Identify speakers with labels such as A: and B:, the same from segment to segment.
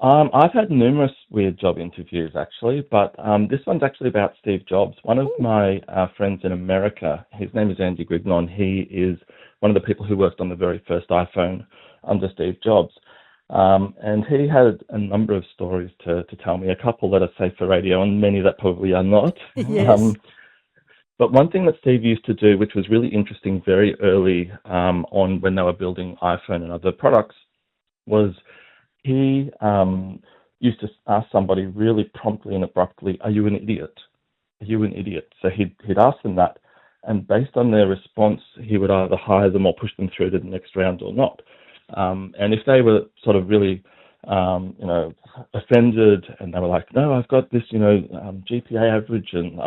A: I've had numerous weird job interviews actually, but this one's actually about Steve Jobs. One of
B: Ooh.
A: my friends in America, his name is Andy Grignon. He is one of the people who worked on the very first iPhone under Steve Jobs. And he had a number of stories to tell me, a couple that are safe for radio and many that probably are not.
B: Yes.
A: But one thing that Steve used to do, which was really interesting very early on when they were building iPhone and other products, was he used to ask somebody really promptly and abruptly, "Are you an idiot? Are you an idiot?" So he'd ask them that, and based on their response, he would either hire them or push them through to the next round or not. And if they were sort of really, offended, and they were like, "No, I've got this, GPA average, and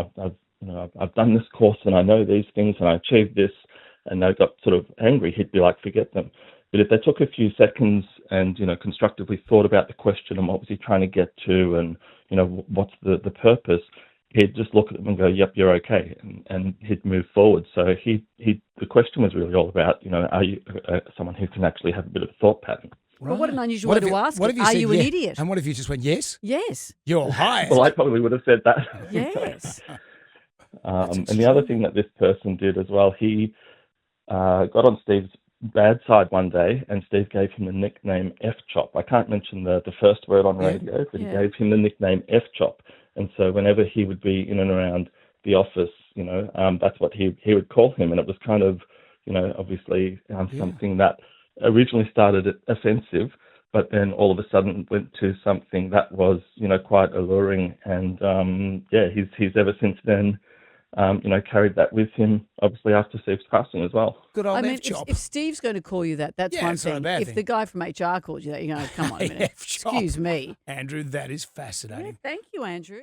A: I've done this course, and I know these things, and I achieved this," and they got sort of angry, he'd be like, "Forget them." But if they took a few seconds and, constructively thought about the question and what was he trying to get to and, what's the purpose, he'd just look at them and go, "Yep, you're okay," and he'd move forward. So the question was really all about, are you someone who can actually have a bit of a thought pattern?
B: But what an unusual
C: What
B: way
C: if
B: to
C: you,
B: ask
C: what
B: it.
C: if you
B: Are
C: said
B: you an
C: yeah?
B: idiot?
C: And what if you just went yes?
B: Yes.
C: You're hired.
A: Well, I probably would have said that.
B: Yes.
C: That's
A: And the other thing that this person did as well, he got on Steve's bad side one day, and Steve gave him the nickname F Chop. I can't mention the first word on
C: Yeah.
A: radio, but he
B: Yeah.
A: gave him the nickname F Chop. And so whenever he would be in and around the office, that's what he would call him. And it was kind of, obviously something that originally started offensive, but then all of a sudden went to something that was, quite alluring. And he's ever since then, carried that with him, obviously after Steve's passing as well.
C: Good
B: I
C: old
B: mean,
C: F chop.
B: if Steve's going to call you that, that's
C: Yeah,
B: one
C: it's not a
B: thing.
C: bad
B: If
C: thing.
B: the guy from HR calls you that, you're going, come on a minute.
C: F chop.
B: Excuse me.
C: Andrew, that is
B: Yeah,
C: fascinating.
B: thank you, Andrew.